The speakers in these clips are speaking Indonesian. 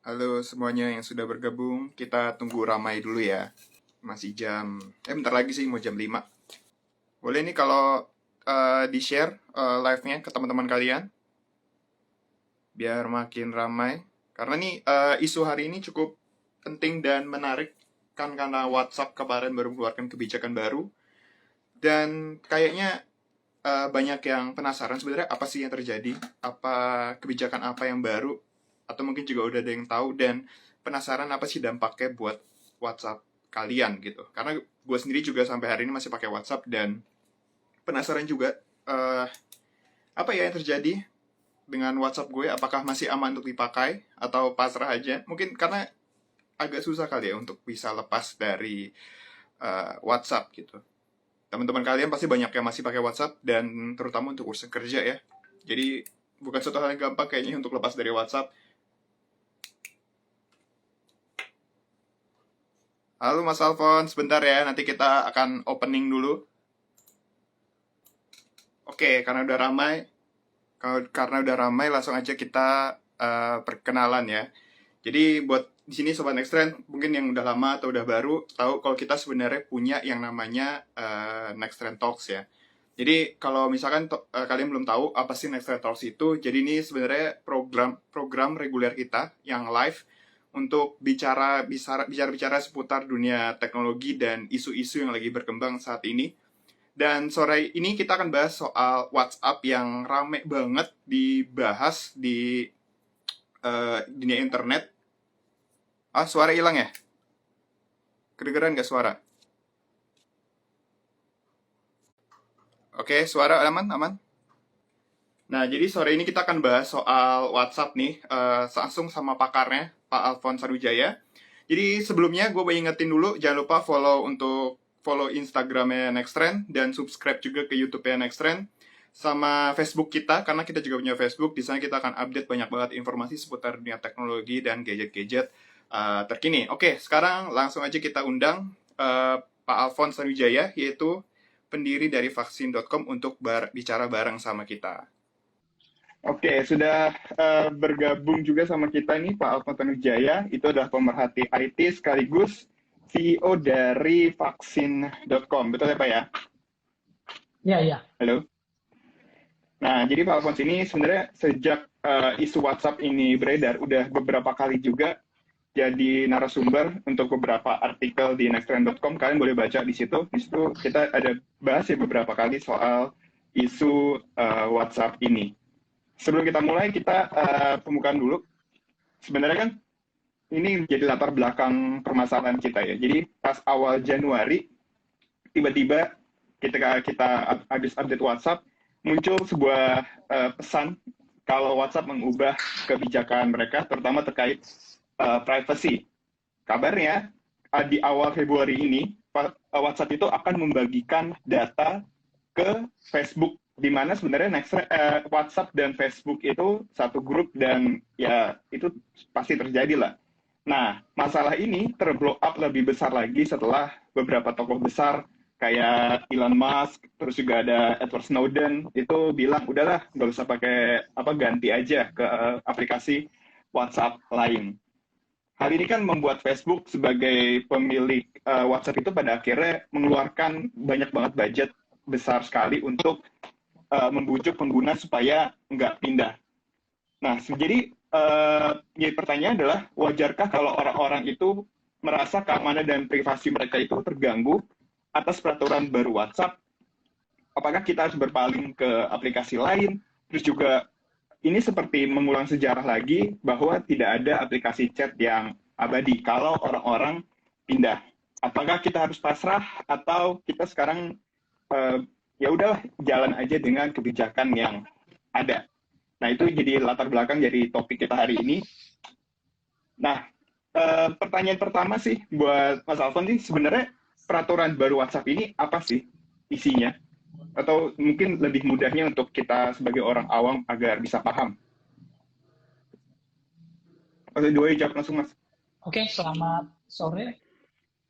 Halo semuanya yang sudah bergabung. Kita tunggu ramai dulu ya. Masih bentar lagi sih mau jam 5. Boleh nih kalau di-share live-nya ke teman-teman kalian biar makin ramai. Karena nih isu hari ini cukup penting dan menarik kan karena WhatsApp kemarin baru mengeluarkan kebijakan baru dan kayaknya banyak yang penasaran sebenarnya apa sih yang terjadi, apa kebijakan apa yang baru, atau mungkin juga udah ada yang tahu dan penasaran apa sih dampaknya buat WhatsApp kalian gitu. Karena gue sendiri juga sampai hari ini masih pakai WhatsApp dan penasaran juga apa ya yang terjadi dengan WhatsApp gue, apakah masih aman untuk dipakai atau pasrah aja. Mungkin karena agak susah kali ya untuk bisa lepas dari WhatsApp gitu. Teman-teman kalian pasti banyak yang masih pakai WhatsApp dan terutama untuk urusan kerja ya. Jadi bukan suatu hal yang gampang kayaknya untuk lepas dari WhatsApp. Halo Mas Alfon, sebentar ya, nanti kita akan opening dulu. Oke, karena udah ramai langsung aja kita perkenalan ya. Jadi buat di sini Sobat Nextrend, mungkin yang udah lama atau udah baru, tahu kalau kita sebenarnya punya yang namanya Nextrend Talks ya. Jadi kalau misalkan kalian belum tahu apa sih Nextrend Talks itu, jadi ini sebenarnya program reguler kita yang live untuk bicara seputar dunia teknologi dan isu-isu yang lagi berkembang saat ini. Dan sore ini kita akan bahas soal WhatsApp yang rame banget dibahas di dunia internet. Suara hilang ya? Kedengeran nggak suara? Oke, suara aman, aman. Nah, jadi sore ini kita akan bahas soal WhatsApp nih, langsung sama pakarnya, Pak Alfon Sarujaya. Jadi sebelumnya gue mau ingetin dulu, jangan lupa follow Instagramnya Nextrend dan subscribe juga ke YouTube-nya Nextrend sama Facebook kita, karena kita juga punya Facebook. Di sana kita akan update banyak banget informasi seputar dunia teknologi dan gadget-gadget terkini. Oke, sekarang langsung aja kita undang Pak Alfon Sarujaya, yaitu pendiri dari vaksin.com untuk bicara bareng sama kita. Oke, sudah bergabung juga sama kita nih Pak Alfon Tanujaya, itu adalah pemerhati IT sekaligus CEO dari vaksin.com, betul ya Pak ya? Iya. Halo. Nah, jadi Pak Alfons ini sebenarnya sejak isu WhatsApp ini beredar, udah beberapa kali juga jadi narasumber untuk beberapa artikel di nextrend.com. Kalian boleh baca di situ. Di situ kita ada bahas ya beberapa kali soal isu WhatsApp ini. Sebelum kita mulai, kita pembukaan dulu. Sebenarnya kan ini jadi latar belakang permasalahan kita ya. Jadi pas awal Januari, tiba-tiba ketika kita habis update WhatsApp, muncul sebuah pesan kalau WhatsApp mengubah kebijakan mereka, terutama terkait privacy. Kabarnya di awal Februari ini, WhatsApp itu akan membagikan data ke Facebook, di mana sebenarnya WhatsApp dan Facebook itu satu grup dan ya itu pasti terjadi lah. Nah, masalah ini terblow up lebih besar lagi setelah beberapa tokoh besar kayak Elon Musk, terus juga ada Edward Snowden, itu bilang, udahlah, nggak usah pakai ganti aja ke aplikasi WhatsApp lain. Hal ini kan membuat Facebook sebagai pemilik WhatsApp itu pada akhirnya mengeluarkan banyak banget budget besar sekali untuk membujuk pengguna supaya nggak pindah. Nah, jadi pertanyaan adalah, wajarkah kalau orang-orang itu merasa keamanan dan privasi mereka itu terganggu atas peraturan baru WhatsApp? Apakah kita harus berpaling ke aplikasi lain? Terus juga ini seperti mengulang sejarah lagi bahwa tidak ada aplikasi chat yang abadi kalau orang-orang pindah. Apakah kita harus pasrah atau kita sekarang ya udahlah jalan aja dengan kebijakan yang ada. Nah, itu jadi latar belakang dari topik kita hari ini. Nah, pertanyaan pertama sih buat Mas Alfon sih, sebenarnya peraturan baru WhatsApp ini apa sih isinya? Atau mungkin lebih mudahnya untuk kita sebagai orang awam agar bisa paham. Oke, dua jawab langsung Mas. Oke, selamat sore.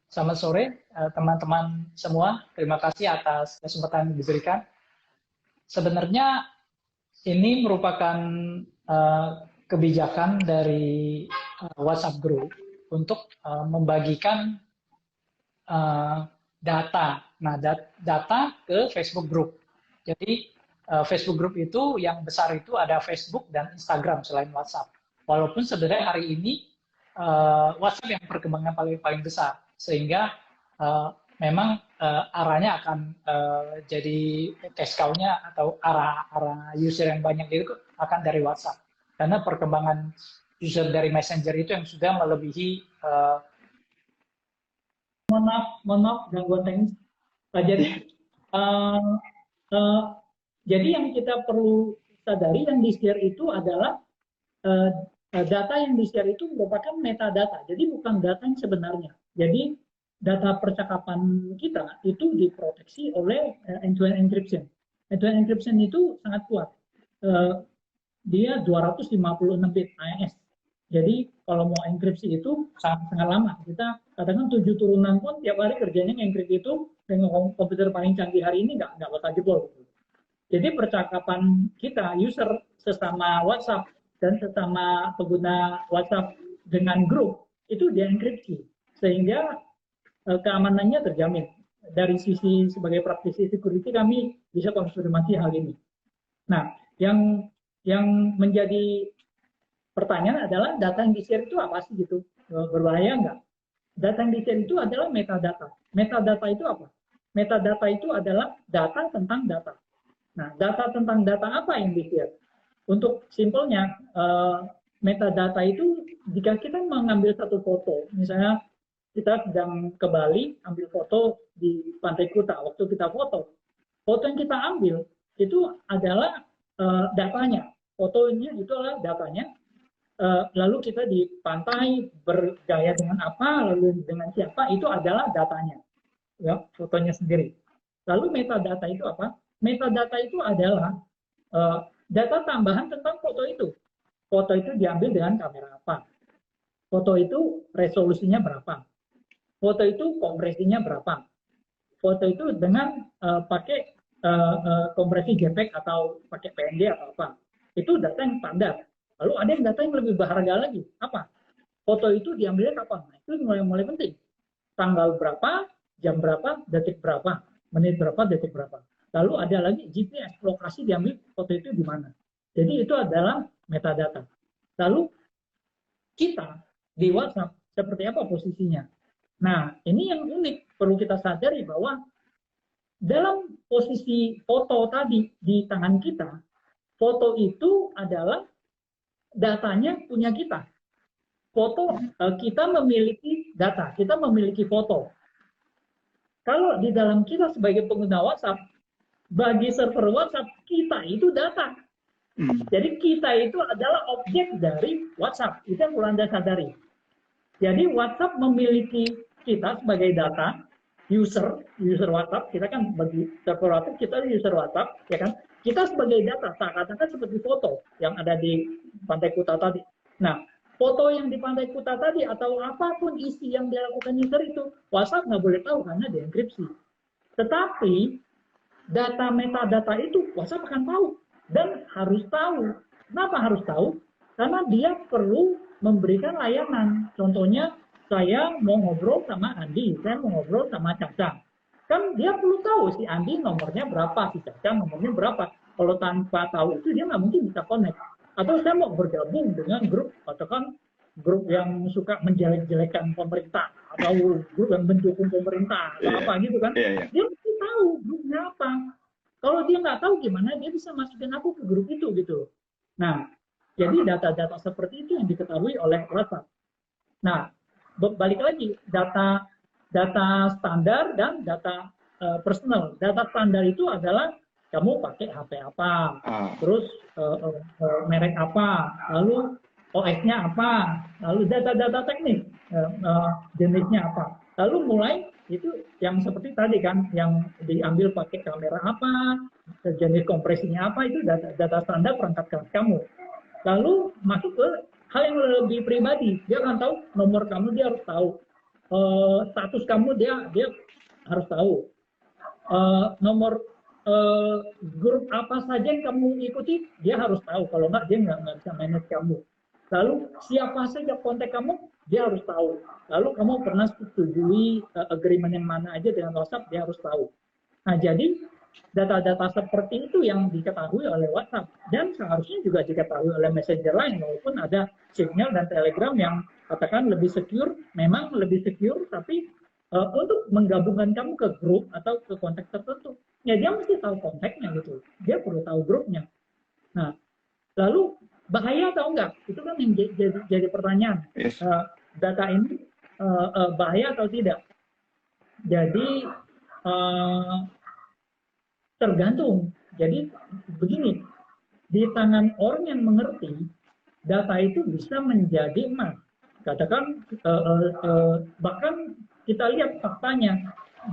Selamat sore teman-teman semua. Terima kasih atas kesempatan yang diberikan. Sebenarnya ini merupakan kebijakan dari WhatsApp Group untuk membagikan data. Nah, data ke Facebook Group. Jadi Facebook Group itu yang besar itu ada Facebook dan Instagram selain WhatsApp. Walaupun sebenarnya hari ini WhatsApp yang perkembangan paling besar, sehingga memang arahnya akan jadi cash cow-nya atau arah user yang banyak itu akan dari WhatsApp. Karena perkembangan user dari Messenger itu yang sudah melebihi mohon maaf gangguan teknis. Jadi yang kita perlu sadari yang di-share itu adalah data yang di-share itu merupakan metadata. Jadi bukan data yang sebenarnya. Jadi data percakapan kita itu diproteksi oleh end-to-end encryption. End-to-end encryption itu sangat kuat. Dia 256 bit AES. Jadi kalau mau enkripsi itu sangat lama. Kita katakan 7 turunan pun tiap hari kerjanya enkripsi itu dengan komputer paling canggih hari ini nggak bakal jebol. Jadi percakapan kita, user sesama WhatsApp dan sesama pengguna WhatsApp dengan grup itu dienkripsi. Sehingga keamanannya terjamin. Dari sisi sebagai praktisi security kami bisa konfirmasi hal ini. Nah, yang menjadi pertanyaan adalah data yang di-share itu apa sih gitu? Berbahaya nggak? Data yang di-share itu adalah metadata. Metadata itu apa? Metadata itu adalah data tentang data. Nah, data tentang data apa yang di-share? Untuk simpelnya, metadata itu jika kita mengambil satu foto, misalnya kita sedang ke Bali, ambil foto di Pantai Kuta, waktu kita foto yang kita ambil itu adalah datanya. Fotonya itu adalah datanya. Lalu kita di pantai bergaya dengan apa, lalu dengan siapa, itu adalah datanya, ya, fotonya sendiri. Lalu metadata itu apa? Metadata itu adalah data tambahan tentang foto itu. Foto itu diambil dengan kamera apa? Foto itu resolusinya berapa? Foto itu kompresinya berapa? Foto itu dengan pakai kompresi JPEG atau pakai PNG atau apa? Itu data yang standar. Lalu ada yang data yang lebih berharga lagi. Apa? Foto itu diambilnya kapan? Nah, itu mulai penting. Tanggal berapa, jam berapa, detik berapa, menit berapa, detik berapa. Lalu ada lagi GPS, lokasi diambil foto itu di mana. Jadi itu adalah metadata. Lalu kita di WhatsApp seperti apa posisinya? Nah, ini yang unik. Perlu kita sadari bahwa dalam posisi foto tadi di tangan kita, foto itu adalah datanya punya kita. Foto, kita memiliki data, kita memiliki foto. Kalau di dalam kita sebagai pengguna WhatsApp, bagi server WhatsApp, kita itu data. Jadi kita itu adalah objek dari WhatsApp. Itu yang perlu Anda sadari. Jadi WhatsApp memiliki kita sebagai data, user WhatsApp, kita kan bagi server WhatsApp, kita user WhatsApp, ya kan? Kita sebagai data, katakan seperti foto yang ada di Pantai Kuta tadi. Nah, foto yang di Pantai Kuta tadi atau apapun isi yang dilakukan user itu, WhatsApp nggak boleh tahu karena dienkripsi. Tetapi data metadata itu WhatsApp akan tahu dan harus tahu. Kenapa harus tahu? Karena dia perlu memberikan layanan. Contohnya, saya mau ngobrol sama Andi, saya mau ngobrol sama Caca. Kan dia perlu tahu si Andi nomornya berapa, si Caca nomornya berapa. Kalau tanpa tahu itu dia nggak mungkin bisa connect. Atau saya mau bergabung dengan grup, katakan grup yang suka menjelek-jelekan pemerintah, atau grup yang mendukung pemerintah, atau apa gitu kan. Dia mesti tahu grupnya apa. Kalau dia nggak tahu gimana, dia bisa masukin aku ke grup itu gitu. Nah, jadi data-data seperti itu yang diketahui oleh WhatsApp. Nah, balik lagi, data standar dan data personal. Data standar itu adalah kamu pakai HP apa, terus merek apa, lalu OS-nya apa, lalu data-data teknis, jenisnya apa. Lalu mulai itu yang seperti tadi kan, yang diambil pakai kamera apa, jenis kompresinya apa, itu data standar perangkat keras kamu. Lalu masuk ke hal yang lebih pribadi, dia akan tahu nomor kamu, dia harus tahu status kamu, dia harus tahu nomor grup apa saja yang kamu ikuti, dia harus tahu. Kalau nggak, dia nggak bisa manage kamu. Lalu siapa saja kontak kamu, dia harus tahu. Lalu kamu pernah setujui agreement yang mana aja dengan WhatsApp, dia harus tahu. Nah, jadi data-data seperti itu yang diketahui oleh WhatsApp dan seharusnya juga diketahui oleh messenger lain, walaupun ada Signal dan Telegram yang katakan lebih secure, memang lebih secure, tapi untuk menggabungkan kamu ke grup atau ke kontak tertentu, ya dia mesti tahu kontaknya gitu, dia perlu tahu grupnya. Nah, lalu bahaya atau enggak? Itu kan yang jadi pertanyaan. Yes. Data ini bahaya atau tidak? Jadi tergantung. Jadi begini, di tangan orang yang mengerti, data itu bisa menjadi emas. Katakan bahkan kita lihat faktanya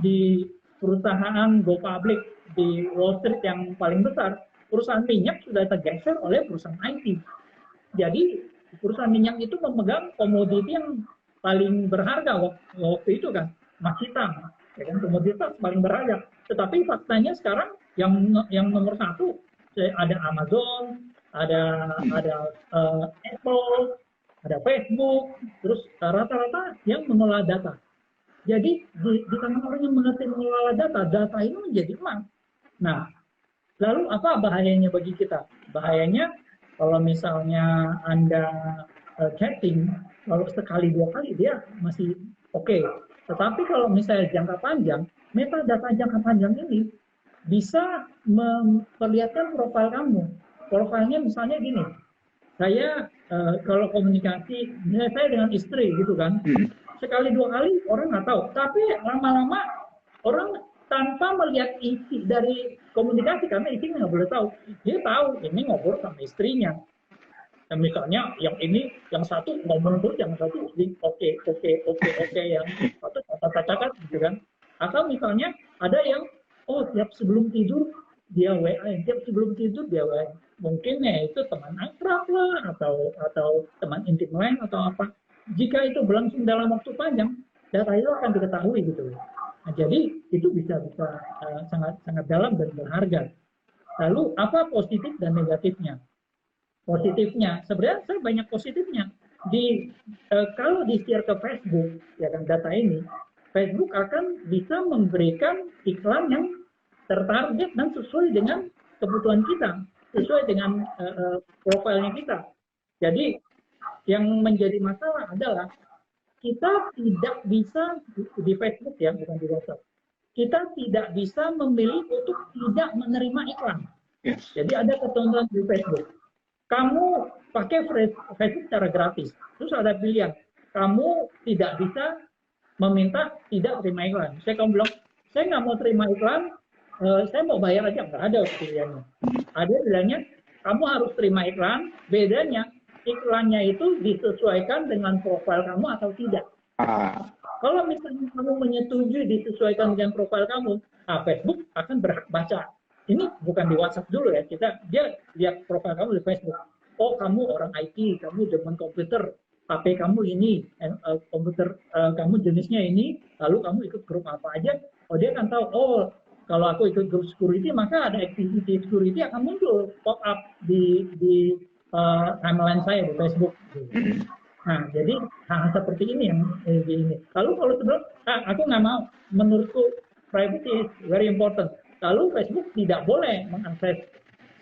di perusahaan go public di Wall Street yang paling besar, perusahaan minyak sudah tergeser oleh perusahaan IT. Jadi perusahaan minyak itu memegang komoditi yang paling berharga waktu itu kan, emas hitam, ya kan, komoditas paling berharga. Tetapi faktanya sekarang yang nomor satu ada Amazon, ada Apple, ada Facebook, terus rata-rata yang mengelola data. Jadi di tangan orang yang mengerti mengelola data, data ini menjadi emas. Nah, lalu apa bahayanya bagi kita? Bahayanya kalau misalnya Anda chatting, kalau sekali dua kali dia masih oke. Tetapi kalau misalnya jangka panjang, metadata jangka panjang ini bisa memperlihatkan profil kamu. Profilnya misalnya gini, saya kalau komunikasi, misalnya saya dengan istri gitu kan, sekali dua kali orang nggak tahu. Tapi lama-lama orang tanpa melihat isi dari komunikasi, karena istrinya nggak boleh tahu, dia tahu ini ngobrol sama istrinya. Dan misalnya yang ini, yang satu ngomong terus, yang satu oke, yang satu kata-kata gitu kan. Atau misalnya ada yang tiap sebelum tidur dia WA, tiap sebelum tidur dia WA. Mungkin ya itu teman akrab lah, atau teman intim lain atau apa. Jika itu berlangsung dalam waktu panjang, data itu akan diketahui gitu. Nah, jadi itu bisa sangat dalam dan berharga. Lalu apa positif dan negatifnya? Positifnya, sebenarnya saya banyak positifnya. Kalau di-share ke Facebook, ya kan, data ini, Facebook akan bisa memberikan iklan yang tertarget dan sesuai dengan kebutuhan kita, sesuai dengan profilnya kita. Jadi yang menjadi masalah adalah kita tidak bisa di Facebook, ya, bukan di WhatsApp, kita tidak bisa memilih untuk tidak menerima iklan. Yes. Jadi ada ketentuan di Facebook. Kamu pakai Facebook secara gratis. Terus ada pilihan. Kamu tidak bisa meminta tidak terima iklan. Kamu bilang, saya nggak mau terima iklan, saya mau bayar aja. Nggak ada pilihannya. Ada pilihannya, kamu harus terima iklan. Bedanya, iklannya itu disesuaikan dengan profil kamu atau tidak. Kalau misalnya kamu menyetujui disesuaikan dengan profil kamu, Facebook akan berhak baca. Ini bukan di WhatsApp dulu ya, dia lihat profil kamu di Facebook. Oh, kamu orang IT, kamu demen komputer, HP kamu ini, komputer kamu jenisnya ini, lalu kamu ikut grup apa aja. Oh, dia akan tahu, oh, kalau aku ikut grup security, maka ada activity security akan muncul pop up di timeline saya di Facebook. Nah, jadi hal seperti ini yang ini. Lalu kalau sebelum, aku nggak mau, menurutku privacy is very important. Lalu Facebook tidak boleh mengakses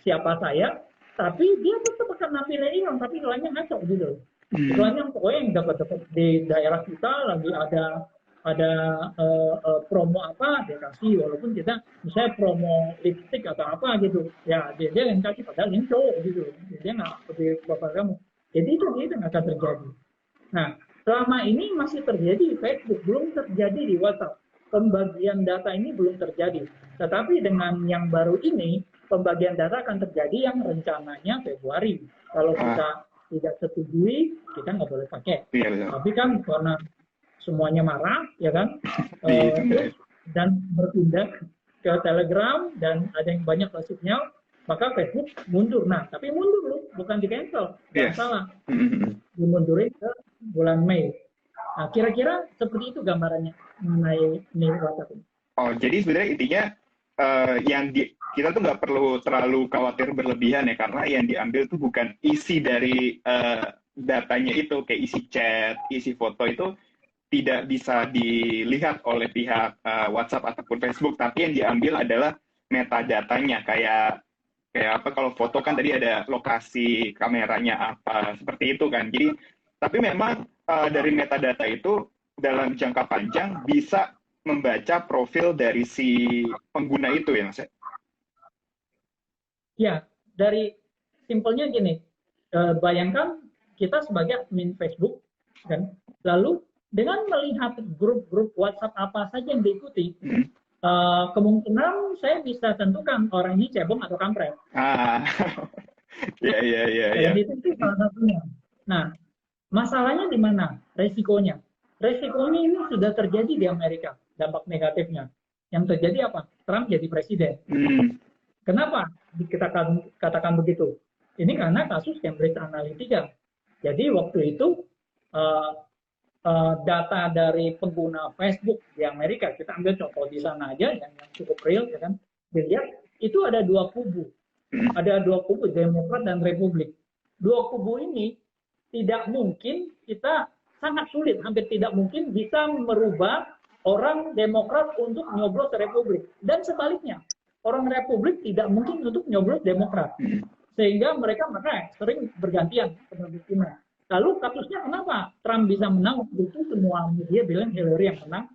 siapa saya, tapi dia tetap akan nampilin iklan, tapi iklannya ngaco gitu. Iklannya pokoknya yang dapat di daerah kita lagi ada promo apa, dia kasih, walaupun kita misalnya promo lipstick atau apa gitu, ya dia yang kasih, padahal ini cowok gitu, dia nggak seperti bapak kamu. Jadi itu nggak akan terjadi. Nah, selama ini masih terjadi di Facebook, belum terjadi di WhatsApp. Pembagian data ini belum terjadi. Tetapi dengan yang baru ini, pembagian data akan terjadi yang rencananya Februari. Kalau kita tidak setujui, kita nggak boleh pakai. Tapi kan karena semuanya marah, ya kan, dan berpindah ke Telegram, dan ada yang banyak sinyal, maka Facebook mundur. Nah, tapi mundur loh, bukan di cancel, jangan salah. Dimundurin ke bulan Mei. Nah, kira-kira seperti itu gambarannya mengenai WhatsApp ini. Oh, jadi sebenarnya intinya kita tuh nggak perlu terlalu khawatir berlebihan ya, karena yang diambil tuh bukan isi dari datanya itu kayak isi chat, isi foto itu tidak bisa dilihat oleh pihak WhatsApp ataupun Facebook, tapi yang diambil adalah metadatanya kayak kayak apa kalau foto kan tadi ada lokasi kameranya apa seperti itu kan. Jadi tapi memang dari metadata itu dalam jangka panjang bisa membaca profil dari si pengguna itu ya Mas. Ya, dari simpelnya gini, bayangkan kita sebagai admin Facebook, kan, lalu dengan melihat grup-grup WhatsApp apa saja yang diikuti, kemungkinan saya bisa tentukan orang ini cebong atau kampret. Ya, ya, ya, ya. Jadi itu salah satunya. Nah, masalahnya di mana? Resikonya. Resikonya ini sudah terjadi di Amerika, dampak negatifnya. Yang terjadi apa? Trump jadi presiden. Kenapa kita katakan begitu? Ini karena kasus Cambridge Analytica. Jadi waktu itu data dari pengguna Facebook di Amerika, kita ambil contoh di sana aja yang cukup real, ya kan? Dilihat itu ada dua kubu, Demokrat dan Republik. Dua kubu ini tidak mungkin kita sangat sulit, hampir tidak mungkin bisa merubah orang Demokrat untuk nyoblos Republik dan sebaliknya. Orang Republik tidak mungkin untuk nyoblos Demokrat. Sehingga mereka sering bergantian kepemimpinan. Lalu kasusnya kenapa Trump bisa menang? Itu semua media bilang Hillary yang menang.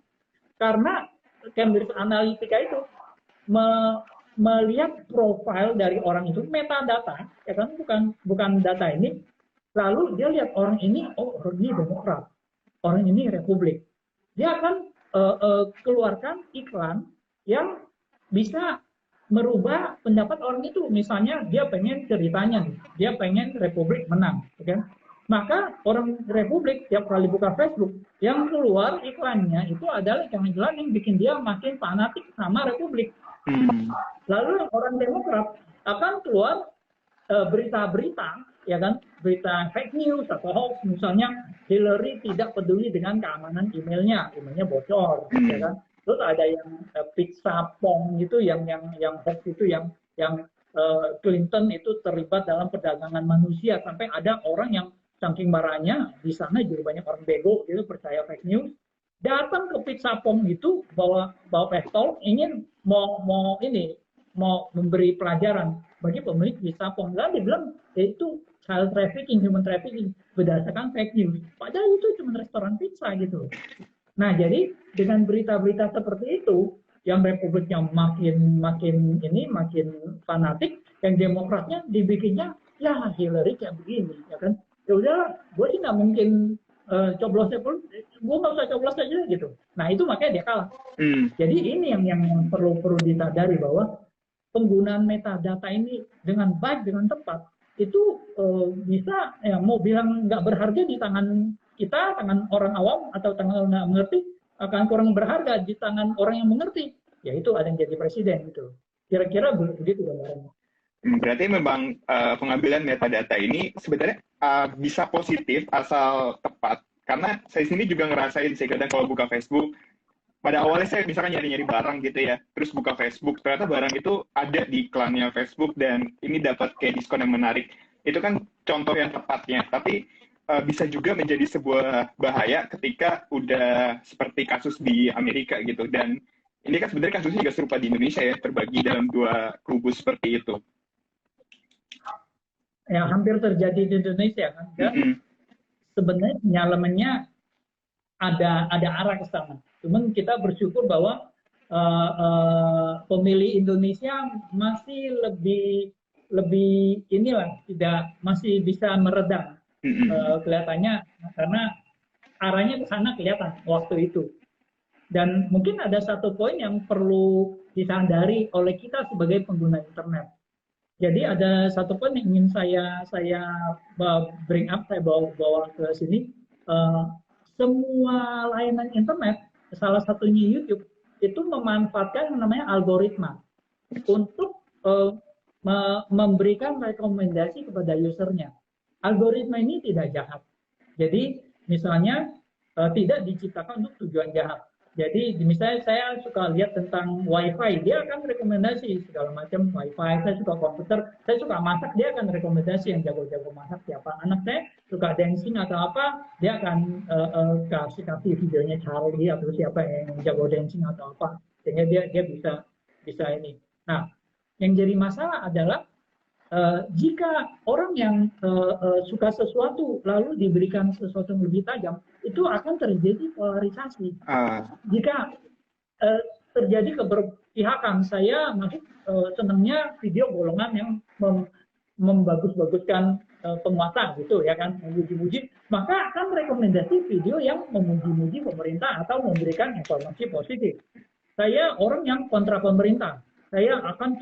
Karena Cambridge Analytica itu melihat profil dari orang itu, metadata, ya kan, bukan data ini. Lalu dia lihat orang ini, oh orang ini Demokrat, orang ini Republik. Dia akan keluarkan iklan yang bisa merubah pendapat orang itu. Misalnya dia pengen ceritanya, dia pengen Republik menang, kan? Maka orang Republik tiap kali buka Facebook, yang keluar iklannya itu adalah iklan-iklan yang bikin dia makin fanatik sama Republik. Lalu orang Demokrat akan keluar berita-berita, ya kan, berita fake news atau hoax, misalnya Hillary tidak peduli dengan keamanan emailnya bocor, ya kan. Terus ada yang pizza pong gitu, yang hoax itu, yang Clinton itu terlibat dalam perdagangan manusia, sampai ada orang yang saking marahnya di sana jadi banyak orang bego gitu percaya fake news, datang ke pizza pong itu bawa pistol, ingin mau memberi pelajaran bagi pemilik pizza pong. Lalu dia bilang itu child trafficking, human trafficking berdasarkan fake news. Padahal itu cuma restoran pizza gitu. Nah, jadi dengan berita-berita seperti itu, yang Republiknya makin fanatik, yang Demokratnya dibikinnya ya Hillary kayak begini, ya kan? Ya udah, gue sih nggak mungkin coblosnya pun, gue nggak usah coblos aja gitu. Nah itu makanya dia kalah. Jadi ini yang perlu disadari, bahwa penggunaan metadata ini dengan baik, dengan tepat, itu bisa, ya mau bilang nggak berharga di tangan kita, tangan orang awam atau tangan orang nggak mengerti, akan kurang berharga di tangan orang yang mengerti, yaitu ada yang jadi presiden gitu. Kira-kira begitu gambarannya. Berarti memang pengambilan metadata ini sebenarnya bisa positif asal tepat. Karena saya sendiri juga ngerasain sih, kadang kalau buka Facebook, pada awalnya saya misalkan nyari-nyari barang gitu ya, terus buka Facebook, ternyata barang itu ada di iklannya Facebook dan ini dapat kayak diskon yang menarik. Itu kan contoh yang tepatnya, tapi bisa juga menjadi sebuah bahaya ketika udah seperti kasus di Amerika gitu. Dan ini kan sebenarnya kasusnya juga serupa di Indonesia ya, terbagi dalam dua kubu seperti itu. Yang hampir terjadi di Indonesia kan, dan sebenarnya penyalamannya ada arah ke sana. Cuman kita bersyukur bahwa pemilih Indonesia masih lebih masih bisa meredam kelihatannya, karena arahnya ke sana kelihatan waktu itu. Dan mungkin ada satu poin yang perlu disadari oleh kita sebagai pengguna internet. Jadi ada satu poin yang ingin saya bring up, saya bawa ke sini. Semua layanan internet, salah satunya YouTube, itu memanfaatkan yang namanya algoritma untuk memberikan rekomendasi kepada usernya. Algoritma ini tidak jahat. Jadi misalnya tidak diciptakan untuk tujuan jahat. Jadi misalnya saya suka lihat tentang WiFi, dia akan rekomendasi segala macam WiFi. Saya suka komputer, saya suka masak, dia akan rekomendasi yang jago-jago masak siapa. Anak saya suka dancing atau apa, dia akan kasih videonya Charlie atau siapa yang jago dancing atau apa, sehingga dia bisa ini. Nah, yang jadi masalah adalah jika orang yang suka sesuatu lalu diberikan sesuatu yang lebih tajam, itu akan terjadi polarisasi. Jika terjadi keberpihakan, saya masuk senangnya video golongan yang membagus-baguskan penguasa gitu ya kan, memuji-muji, maka akan rekomendasi video yang memuji-muji pemerintah atau memberikan informasi positif. Saya orang yang kontra pemerintah, saya akan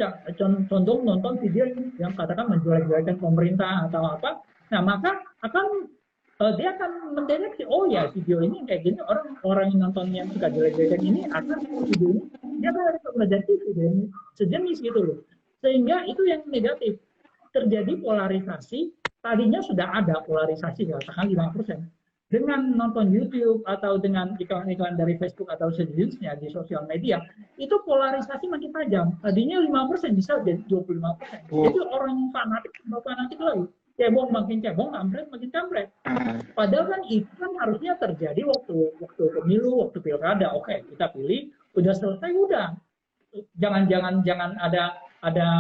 condong nonton video yang katakan menjelek-jelekan pemerintah atau apa. Nah, maka dia akan mendeteksi, oh ya video ini kayak gini, orang yang nonton yang suka jelek-jelekan ini akan video ini, dia akan rekomendasi video ini sejenis gitu loh. Sehingga itu yang negatif. Terjadi polarisasi, tadinya sudah ada polarisasi, katakan 5%. Dengan nonton YouTube atau dengan iklan-iklan dari Facebook atau sejenisnya di sosial media, itu polarisasi makin tajam. Tadinya 5% bisa jadi 25%. Itu orang fanatik lagi. Cebong makin cebong, kampret makin kampret. Padahal kan itu kan harusnya terjadi waktu pemilu, waktu pilkada. Oke, kita pilih, udah selesai, udah. Jangan ada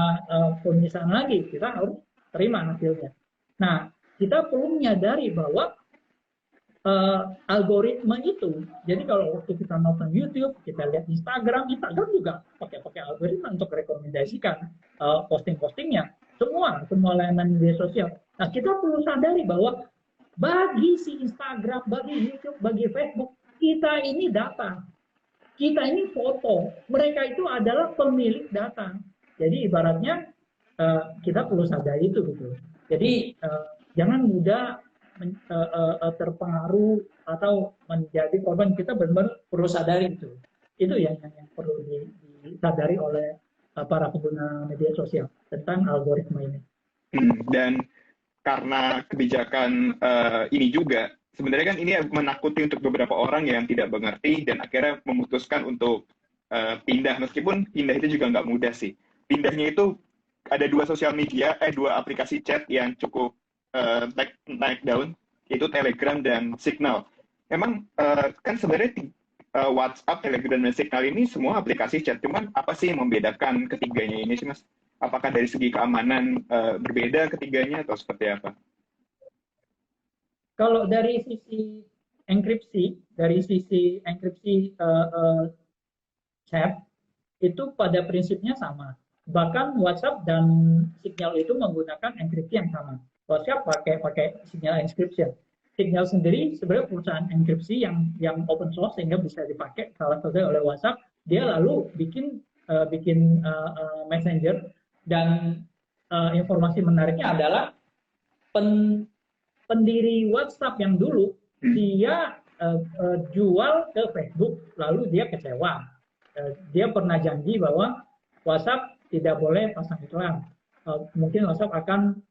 pemisahan lagi. Kita harus terima hasilnya. Nah, kita perlu menyadari bahwa algoritma itu, jadi kalau waktu kita nonton YouTube, kita lihat Instagram juga pakai algoritma untuk rekomendasikan posting-postingnya, semua layanan media sosial. Nah, kita perlu sadari bahwa bagi si Instagram, bagi YouTube, bagi Facebook, kita ini data, kita ini foto, mereka itu adalah pemilik data. Jadi ibaratnya kita perlu sadari itu gitu. Jadi jangan mudah terpengaruh atau menjadi korban. Kita benar-benar perlu sadari itu yang perlu disadari oleh para pengguna media sosial tentang algoritma ini. Dan karena kebijakan ini juga sebenarnya kan ini menakuti untuk beberapa orang yang tidak mengerti dan akhirnya memutuskan untuk pindah, meskipun pindah itu juga nggak mudah sih. Pindahnya itu ada dua aplikasi chat yang cukup naik daun, yaitu Telegram dan Signal. Emang kan sebenarnya WhatsApp, Telegram, dan Signal ini semua aplikasi chat. Cuman apa sih yang membedakan ketiganya ini sih, Mas? Apakah dari segi keamanan berbeda ketiganya atau seperti apa? Kalau dari sisi enkripsi chat itu pada prinsipnya sama. Bahkan WhatsApp dan Signal itu menggunakan enkripsi yang sama. WhatsApp pakai Signal encryption. Signal sendiri sebenarnya perusahaan enkripsi yang open source sehingga bisa dipakai salah satu oleh WhatsApp. Dia lalu bikin messenger, dan informasi menariknya adalah pendiri WhatsApp yang dulu dia jual ke Facebook, lalu dia kecewa. Dia pernah janji bahwa WhatsApp tidak boleh pasang iklan. Mungkin WhatsApp akan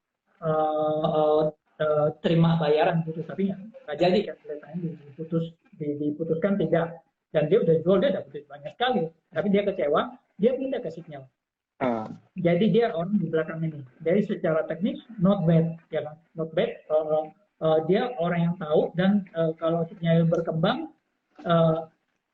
terima bayaran gitu, tapi nggak jadi kan, diputuskan tidak. Dan dia udah jual, dia dapat banyak sekali, tapi dia kecewa, dia pindah ke Signal. Jadi dia orang di belakang ini. Jadi secara teknis not bad, ya kan, not bad. Dia orang yang tahu, dan kalau Signal berkembang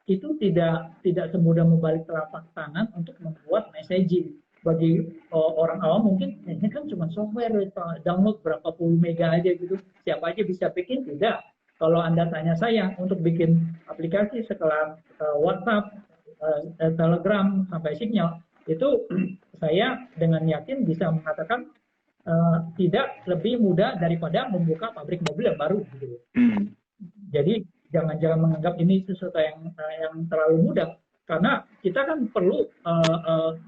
itu tidak semudah membalik telapak tangan untuk membuat messaging. Bagi orang awam mungkin ini kan cuma software, download berapa puluh mega aja gitu, siapa aja bisa bikin. Tidak. Kalau Anda tanya saya untuk bikin aplikasi sekelas WhatsApp, Telegram sampai Signal, itu saya dengan yakin bisa mengatakan tidak lebih mudah daripada membuka pabrik mobil yang baru gitu. Jadi jangan menganggap ini sesuatu yang terlalu mudah. Karena kita kan perlu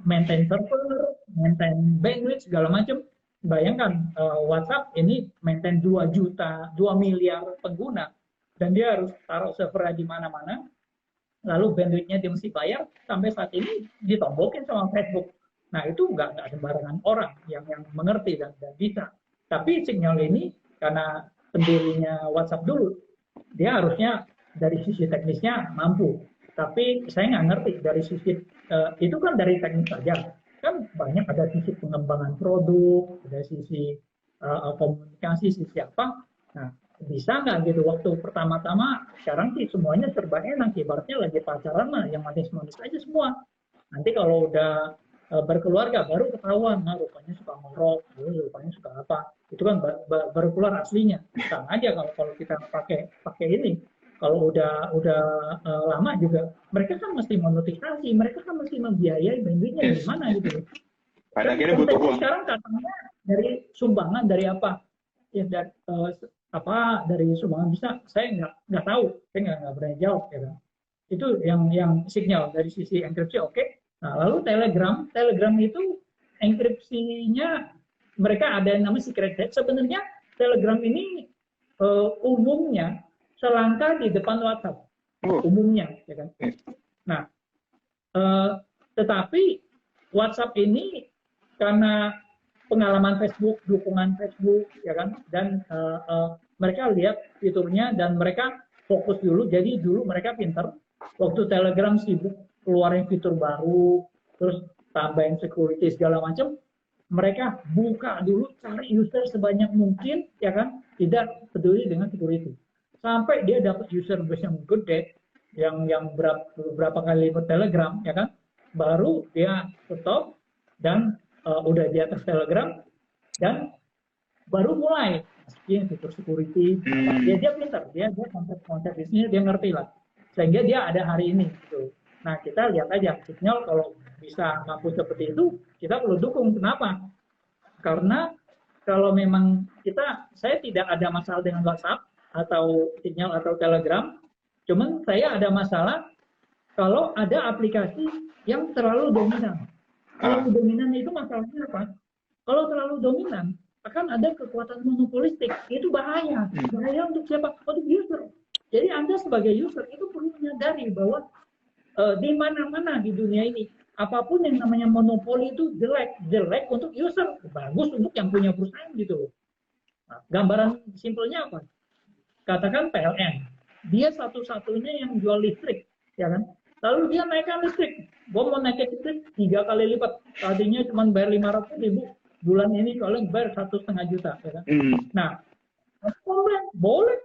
maintain server, maintain bandwidth, segala macam. Bayangkan WhatsApp ini maintain 2 miliar pengguna. Dan dia harus taruh servernya di mana-mana. Lalu bandwidthnya dia mesti bayar. Sampai saat ini ditombokin sama Facebook. Nah itu nggak sembarangan orang yang mengerti dan bisa. Tapi Signal ini karena pendirinya WhatsApp dulu, dia harusnya dari sisi teknisnya mampu. Tapi saya nggak ngerti dari sisi itu kan dari teknik saja. Kan banyak ada sisi pengembangan produk, ada sisi komunikasi, sisi apa. Nah, bisa nggak gitu waktu pertama-tama, sekarang sih semuanya serba enak, ibaratnya lagi pacaran lah, yang manis-manis aja semua. Nanti kalau udah berkeluarga baru ketahuan, nah rupanya suka ngorok, rupanya suka apa. Itu kan baru keluar aslinya. Sama aja kalau kita pakai ini. Kalau udah lama juga, mereka kan mesti monetisasi, mereka kan mesti membiayai duitnya dari Yes. mana gitu. Pada Dan akhirnya butuh konteksnya uang. sekarang katanya dari sumbangan, dari apa? Ya dari, dari sumbangan bisa, saya nggak tahu, saya nggak berani jawab ya kan. Itu yang signal dari sisi enkripsi oke. Nah lalu Telegram itu enkripsinya mereka ada yang namanya secret head. Sebenarnya Telegram ini umumnya selangkah di depan WhatsApp umumnya, ya kan. Nah, tetapi WhatsApp ini karena pengalaman Facebook, dukungan Facebook, ya kan, dan mereka lihat fiturnya dan mereka fokus dulu. Jadi dulu mereka pinter, waktu Telegram sibuk keluarin fitur baru, terus tambahin security segala macam, mereka buka dulu, cari user sebanyak mungkin, ya kan, tidak peduli dengan security. Sampai dia dapat user base yang gede, yang berapa kali lipat Telegram, ya kan, baru dia stop dan udah di atas Telegram dan baru mulai masukin fitur security. Dia pintar, dia konsep bisnisnya dia ngerti lah, sehingga dia ada hari ini. Gitu. Nah kita lihat aja signal kalau bisa mampu seperti itu, kita perlu dukung. Kenapa? Karena kalau memang saya tidak ada masalah dengan WhatsApp atau Signal atau Telegram, cuman saya ada masalah kalau ada aplikasi yang terlalu dominan. Terlalu dominan itu masalahnya apa? Kalau terlalu dominan, akan ada kekuatan monopolistik. Itu bahaya. Bahaya untuk siapa? Untuk user. Jadi Anda sebagai user itu perlu menyadari bahwa di mana-mana di dunia ini, apapun yang namanya monopoli itu jelek untuk user, bagus untuk yang punya perusahaan gitu. Nah, gambaran simpelnya apa? Katakan PLN, dia satu-satunya yang jual listrik, ya kan? Lalu dia naikkan listrik, gue mau naikin listrik 3 kali lipat, tadinya cuma bayar 500.000, bulan ini kalau bayar 1,5 juta, ya kan? Nah, boleh,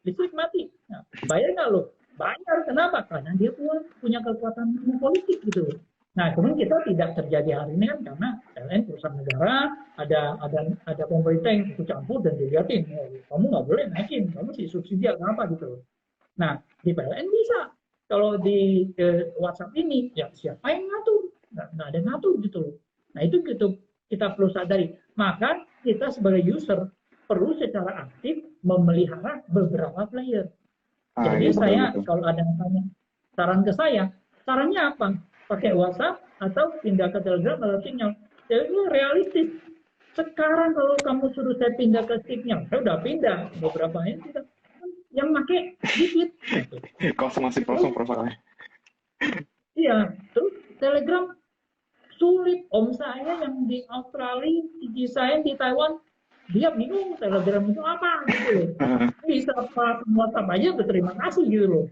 listrik mati, nah, bayar nggak lo? Bayar, kenapa? Karena dia punya kekuatan politik gitu. Nah, cuman kita tidak terjadi hari ini kan karena PLN perusahaan negara, ada pemerintah yang ikut campur dan dilihatin, oh, kamu nggak boleh naikin, kamu sih subsidi apa gitu. Nah, di PLN bisa. Kalau di WhatsApp ini, ya siapa yang ngatur? Nggak ada ngatur gitu. Nah, itu gitu kita perlu sadari. Maka kita sebagai user perlu secara aktif memelihara beberapa player. Jadi saya kalau ada yang tanya saran ke saya, sarannya apa? Pakai WhatsApp atau pindah ke Telegram atau Signal? Jadi realistis. Sekarang kalau kamu suruh saya pindah ke Signal, saya udah pindah beberapa ini tidak. Yang pakai dikit. Masih kosong profilnya. Iya, terus Telegram sulit. Om saya yang di Australia, di saya di Taiwan, dia bingung Telegram itu apa gitu loh. Bisa WhatsApp aja berterima kasih gitu loh.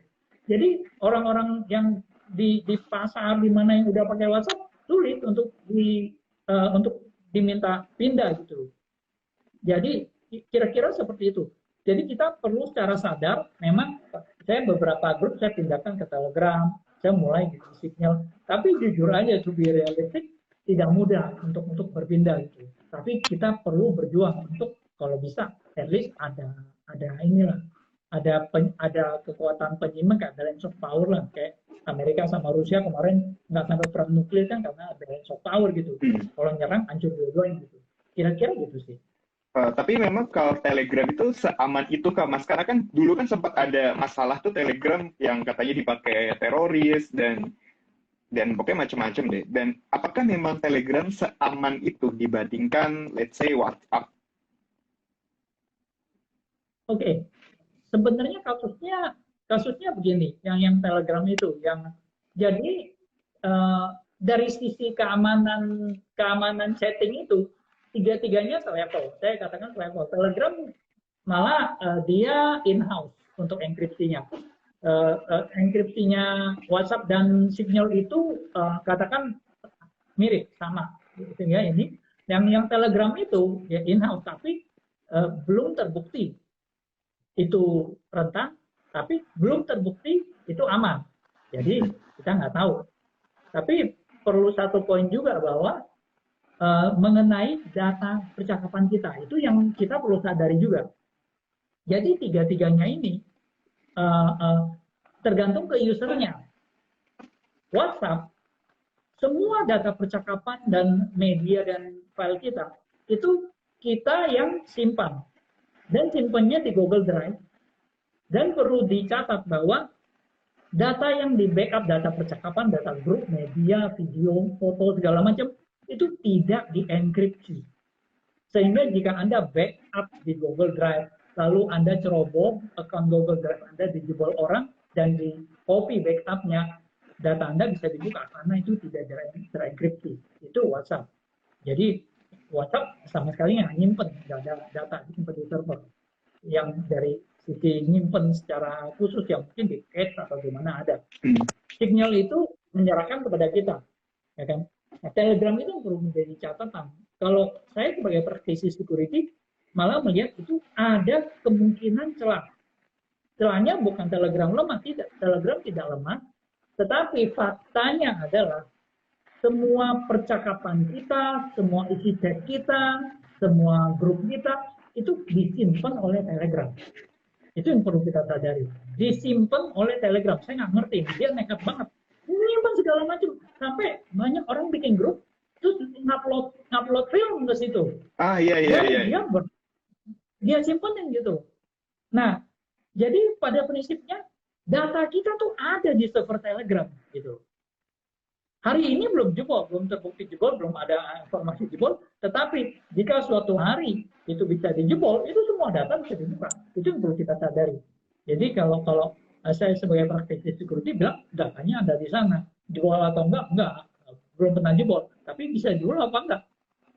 Jadi orang-orang yang di pasar di mana yang udah pakai WhatsApp sulit untuk diminta pindah gitu. Jadi kira-kira seperti itu. Jadi kita perlu secara sadar, memang saya beberapa grup saya pindahkan ke Telegram, saya mulai di Signal. Tapi jujur aja, to be realistic, tidak mudah untuk berpindah gitu. Tapi kita perlu berjuang untuk kalau bisa, at least ada inilah, ada kekuatan penyimbang kayak balance of power lah, kayak Amerika sama Rusia kemarin nggak sampai perang nuklir kan karena ada balance of power gitu. Kalau nyerang hancur dua-duanya gitu. Kira-kira gitu sih. Tapi memang kalau Telegram itu seaman itu Kak Mas, karena kan dulu kan sempat ada masalah tuh Telegram yang katanya dipakai teroris dan pokoknya macam-macam deh. Dan apakah memang Telegram seaman itu dibandingkan let's say WhatsApp? Oke. Sebenarnya kasusnya begini, yang Telegram itu, yang jadi dari sisi keamanan chatting itu tiga-tiganya selevel. Saya katakan selevel. Telegram malah dia in-house untuk enkripsinya. enkripsinya WhatsApp dan Signal itu katakan mirip sama, sehingga ini yang Telegram itu ya in-house tapi belum terbukti itu rentan, tapi belum terbukti itu aman. Jadi kita nggak tahu. Tapi perlu satu poin juga bahwa mengenai data percakapan kita itu yang kita perlu sadari juga. Jadi tiga-tiganya ini tergantung ke usernya. WhatsApp, semua data percakapan dan media dan file kita itu kita yang simpan dan simpannya di Google Drive. Dan perlu dicatat bahwa data yang di backup, data percakapan, data grup, media, video, foto, segala macam, itu tidak dienkripsi. Sehingga jika Anda backup di Google Drive, lalu Anda ceroboh account Google Drive Anda dijebol orang, dan di copy backupnya, data Anda bisa dibuka, karena itu tidak terenkripsi. Itu WhatsApp. Jadi WhatsApp sama sekali nggak nyimpen, nggak ada data disimpan di server. Yang dari sisi nyimpen secara khusus yang mungkin di cache atau gimana ada. Signal itu menyerahkan kepada kita, ya kan? Nah, Telegram itu perlu menjadi catatan. Kalau saya sebagai praktisi security malah melihat itu ada kemungkinan celah. Celahnya bukan Telegram lemah, tidak. Telegram tidak lemah, tetapi faktanya adalah semua percakapan kita, semua isi chat kita, semua grup kita itu disimpan oleh Telegram. Itu yang perlu kita sadari. Disimpan oleh Telegram. Saya nggak ngerti, dia nekat banget. Menyimpan segala macam. Sampai banyak orang bikin grup, terus ngupload film ke situ. Iya. Dia simpan gitu. Nah, jadi pada prinsipnya data kita tuh ada di server Telegram gitu. Hari ini belum jebol, belum terbukti jebol, belum ada informasi jebol. Tetapi jika suatu hari itu bisa dijebol, itu semua data bisa dibuka. Itu yang perlu kita sadari. Jadi kalau saya sebagai praktisi security bilang datanya ada di sana, jebol atau enggak, belum pernah jebol. Tapi bisa jebol apa enggak?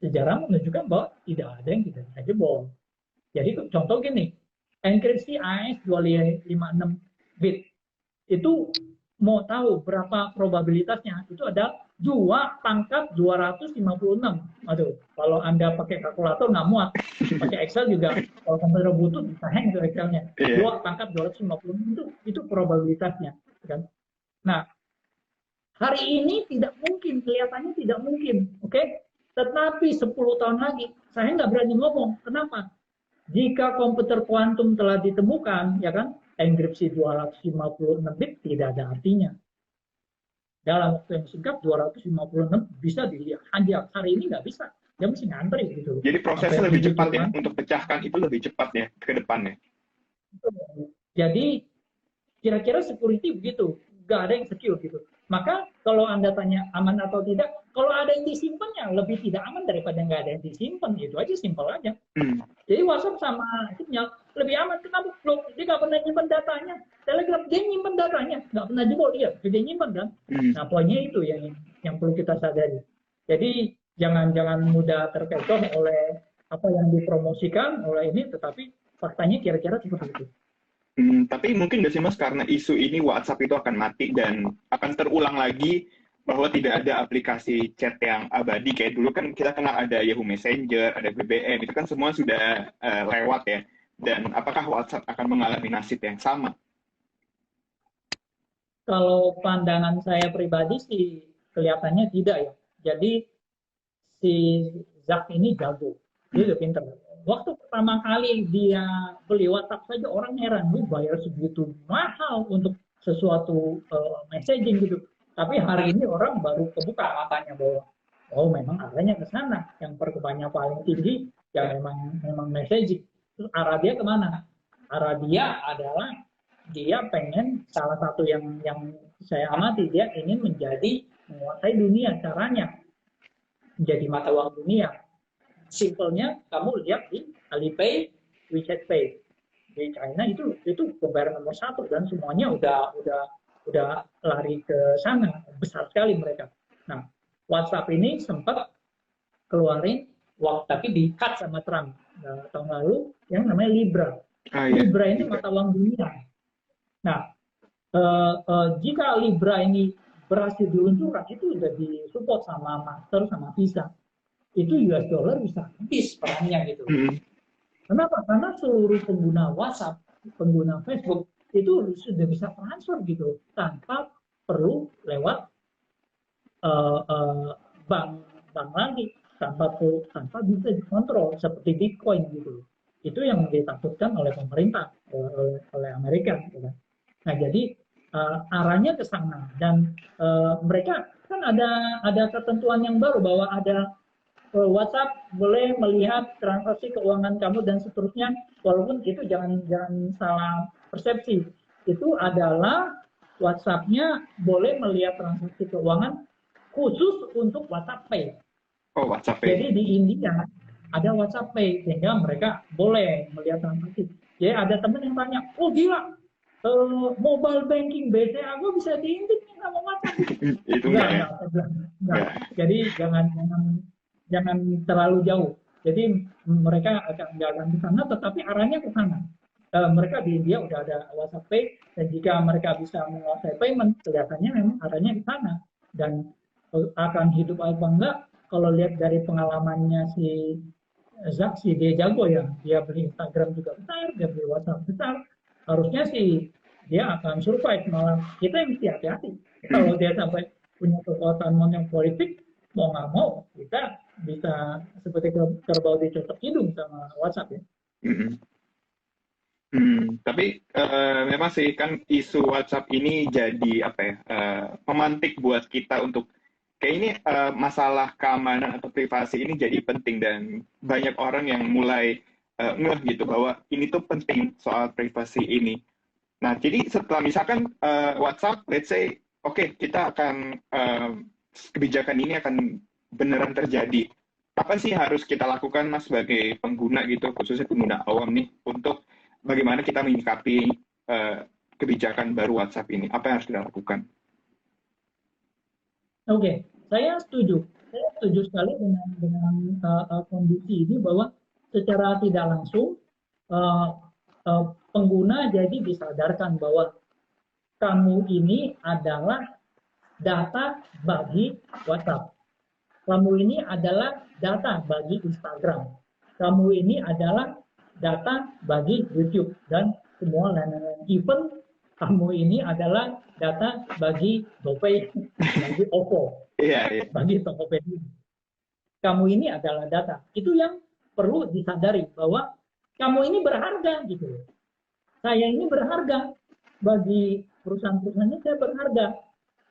Sejarah menunjukkan bahwa tidak ada yang tidak bisa jebol. Jadi contoh gini, enkripsi AES 256 bit itu mau tahu berapa probabilitasnya, itu ada 2/256. Aduh, kalau Anda pakai kalkulator nggak muat, pakai Excel juga, kalau komputer butut bisa hang itu Excelnya. 2/256 itu probabilitasnya. Kan? Nah, hari ini tidak mungkin, kelihatannya tidak mungkin, oke? Tetapi 10 tahun lagi, saya nggak berani ngomong. Kenapa? Jika komputer kuantum telah ditemukan, ya kan, enkripsi 256 bit tidak ada artinya. Dalam waktu yang singkat 256 bisa dilihat. Hanya hari ini nggak bisa. Dia mesti ngantri gitu. Jadi prosesnya lebih cepat ya, untuk pecahkan itu lebih cepat ya ke depannya. Jadi kira-kira security begitu, nggak ada yang secure gitu. Maka kalau Anda tanya aman atau tidak, kalau ada yang disimpannya lebih tidak aman daripada nggak ada yang disimpan, gitu aja, simpel aja. Jadi WhatsApp sama Signal lebih aman. Kenapa? Dia nggak pernah nyimpan datanya. Telegram dia nyimpan datanya, nggak pernah jebol dia nyimpan kan. Nah poinnya itu yang perlu kita sadari. Jadi jangan mudah terkecoh oleh apa yang dipromosikan oleh ini, tetapi faktanya kira-kira seperti itu. Tapi mungkin nggak sih Mas, karena isu ini WhatsApp itu akan mati dan akan terulang lagi bahwa tidak ada aplikasi chat yang abadi kayak dulu kan kita kenal ada Yahoo Messenger, ada BBM, itu kan semua sudah lewat ya. Dan apakah WhatsApp akan mengalami nasib yang sama? Kalau pandangan saya pribadi sih kelihatannya tidak ya. Jadi si Zuck ini jago, dia udah pinter. Waktu pertama kali dia beli WhatsApp saja orang heran, lu bayar segitu mahal untuk sesuatu messaging gitu. Tapi hari ini orang baru kebuka matanya bahwa oh memang arahnya ke sana. Yang perkembangannya paling tinggi ya memang messaging. Terus arah dia kemana? Arah dia adalah dia pengen, salah satu yang saya amati, dia ingin menguasai dunia. Caranya menjadi mata uang dunia. Simpelnya kamu lihat di Alipay, WeChat Pay di China itu pembayaran nomor 1 dan semuanya udah lari ke sana, besar sekali mereka. Nah, WhatsApp ini sempat keluarin tapi di-cut sama Trump tahun lalu yang namanya Libra. Libra ini mata uang dunia. Nah, jika Libra ini berhasil diluncurkan, itu sudah disupport sama Master sama Visa, itu US dollar bisa habis perannya gitu. Kenapa? Karena seluruh pengguna WhatsApp, pengguna Facebook itu sudah bisa transfer gitu tanpa perlu lewat bank lagi, tanpa bisa dikontrol seperti Bitcoin gitu. Itu yang ditakutkan oleh pemerintah, oleh Amerika. Gitu. Nah jadi arahnya ke sana, dan mereka kan ada ketentuan yang baru bahwa ada WhatsApp boleh melihat transaksi keuangan kamu dan seterusnya, walaupun itu jangan salah persepsi. Itu adalah WhatsApp-nya boleh melihat transaksi keuangan khusus untuk WhatsApp Pay. Oh, WhatsApp Pay. Jadi di India ada WhatsApp Pay sehingga mereka boleh melihat transaksi. Jadi ada teman yang tanya, oh gila, mobile banking BCA gue bisa diintip nih sama WhatsApp. Itu enggak. Jadi jangan terlalu jauh. Jadi mereka akan jalan di sana, tetapi arahnya ke sana. Mereka di India udah ada WhatsApp Pay, dan jika mereka bisa menguasai payment, kelihatannya memang arahnya ke sana. Dan akan hidup apa enggak, kalau lihat dari pengalamannya si Zak, si dia jago ya, dia beli Instagram juga besar, dia beli WhatsApp besar, harusnya sih dia akan survive. Malah kita yang mesti hati-hati. Kalau dia sampai punya kekuatan monopolitik, mau nggak mau kita bisa seperti kerbau dicocok hidung sama WhatsApp ya. Tapi memang sih kan isu WhatsApp ini jadi apa ya, pemantik buat kita untuk kayak ini masalah keamanan atau privasi ini jadi penting, dan banyak orang yang mulai ngeh gitu bahwa ini tuh penting soal privasi ini. Nah, jadi setelah misalkan WhatsApp, let's say, oke, kita akan kebijakan ini akan beneran terjadi. Apa sih harus kita lakukan, Mas, sebagai pengguna gitu, khususnya pengguna awam nih, untuk bagaimana kita menyikapi kebijakan baru WhatsApp ini? Apa yang harus kita lakukan? Oke, saya setuju. Saya setuju sekali dengan kondisi ini, bahwa secara tidak langsung pengguna jadi disadarkan bahwa kamu ini adalah data bagi WhatsApp. Kamu ini adalah data bagi Instagram. Kamu ini adalah data bagi YouTube dan semua lain-lain. Even kamu ini adalah data bagi GoPay, bagi Oppo, bagi Tokopedia. Kamu ini adalah data. Itu yang perlu disadari, bahwa kamu ini berharga gitu. Saya ini berharga, bagi perusahaan-perusahaan ini saya berharga.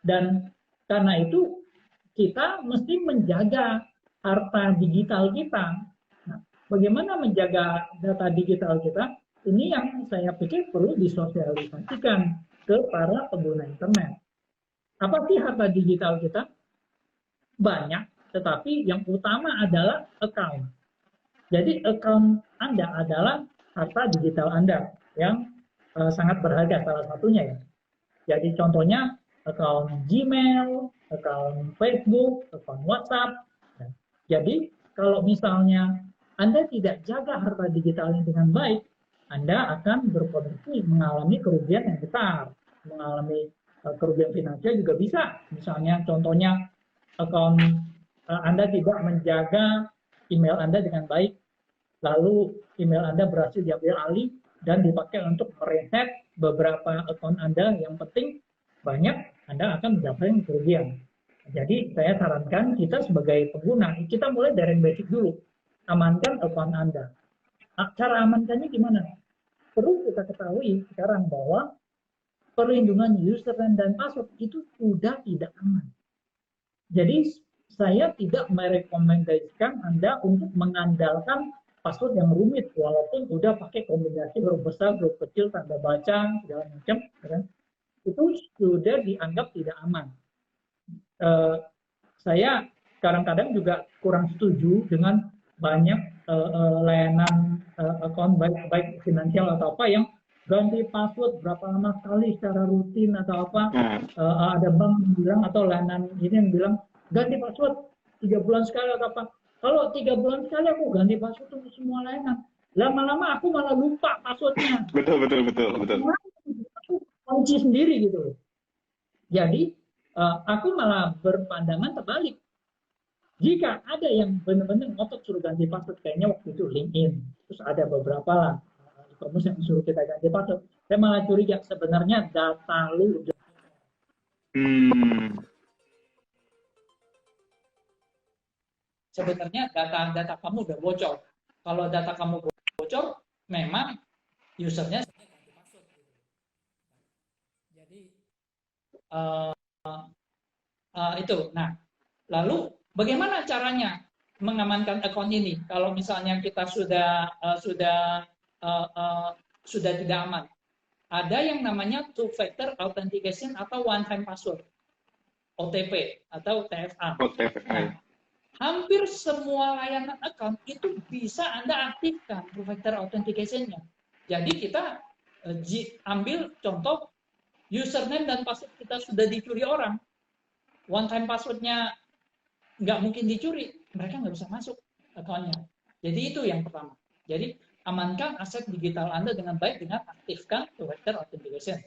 Dan karena itu kita mesti menjaga harta digital kita. Nah, bagaimana menjaga data digital kita? Ini yang saya pikir perlu disosialisasikan ke para pengguna internet. Apa sih harta digital kita? Banyak, tetapi yang utama adalah account. Jadi account Anda adalah harta digital Anda yang sangat berharga, salah satunya ya. Jadi contohnya account Gmail, account Facebook, account WhatsApp. Jadi kalau misalnya Anda tidak jaga harta digitalnya dengan baik, Anda akan berpotensi mengalami kerugian yang besar, mengalami kerugian finansial juga bisa. Misalnya contohnya account Anda tidak menjaga email Anda dengan baik, lalu email Anda berhasil diambil alih dan dipakai untuk mereset beberapa account Anda yang penting, banyak, Anda akan mendapatkan kerugian. Jadi saya sarankan kita sebagai pengguna, kita mulai dari yang basic dulu. Amankan account Anda. Cara amankannya gimana? Perlu kita ketahui sekarang bahwa perlindungan username dan password itu sudah tidak aman. Jadi saya tidak merekomendasikan Anda untuk mengandalkan password yang rumit, walaupun udah pakai kombinasi huruf besar, huruf kecil, tanda baca, segala macam, kan? Itu sudah dianggap tidak aman. Saya kadang-kadang juga kurang setuju dengan banyak layanan account baik finansial atau apa yang ganti password berapa lama sekali secara rutin atau apa. Ada bank yang bilang atau layanan ini yang bilang ganti password 3 bulan sekali atau apa. Kalau 3 bulan sekali aku ganti password untuk semua layanan, lama-lama aku malah lupa passwordnya. Betul. kunci sendiri gitu loh. Jadi aku malah berpandangan terbalik. Jika ada yang benar-benar ngotot suruh ganti password, kayaknya waktu itu LinkedIn, terus ada beberapa lah e-commerce yang suruh kita ganti password. Saya malah curiga sebenarnya data lu udah Hmm. sebenarnya data kamu udah bocor. Kalau data kamu bocor, memang usernya ganti password. Jadi itu. Nah, lalu bagaimana caranya mengamankan akun ini? Kalau misalnya kita sudah tidak aman, ada yang namanya two factor authentication atau one time password, OTP atau TFA. Nah, hampir semua layanan account itu bisa Anda aktifkan two factor authentication-nya. Jadi kita ambil contoh username dan password kita sudah dicuri orang, one time password-nya nggak mungkin dicuri, mereka nggak bisa masuk akunnya. Jadi itu yang pertama. Jadi amankan aset digital Anda dengan baik dengan aktifkan two-factor authentication.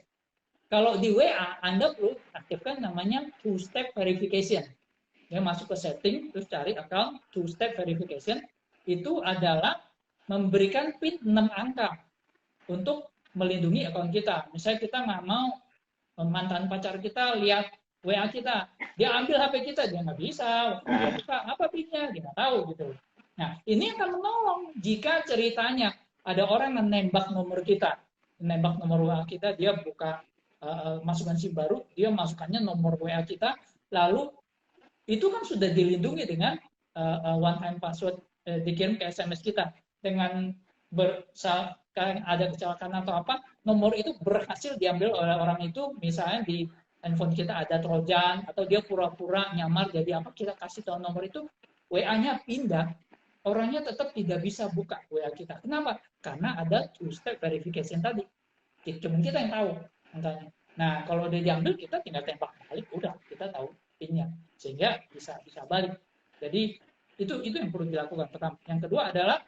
Kalau di WA, Anda perlu aktifkan namanya two-step verification. Ya, masuk ke setting, terus cari account two-step verification. Itu adalah memberikan PIN 6 angka untuk melindungi akun kita. Misalnya kita nggak mau mantan pacar kita lihat WA kita, dia ambil HP kita, dia nggak bisa, dia buka apa PIN-nya, dia nggak tahu gitu. Nah, ini akan menolong jika ceritanya ada orang yang nembak nomor kita, nembak nomor WA kita, dia buka masukkan SIM baru, dia masukkannya nomor WA kita, lalu itu kan sudah dilindungi dengan one time password dikirim ke SMS kita. Dengan ada kecelakaan atau apa, nomor itu berhasil diambil oleh orang itu, misalnya di handphone kita ada trojan, atau dia pura-pura nyamar jadi apa, kita kasih tahu nomor itu, WA-nya pindah, orangnya tetap tidak bisa buka WA kita. Kenapa? Karena ada two-step verification tadi. Cuma kita yang tahu angkanya. Nah, kalau dia diambil, kita tinggal tembak balik, udah, kita tahu PIN-nya. Sehingga bisa balik. Jadi, itu yang perlu dilakukan pertama. Yang kedua adalah,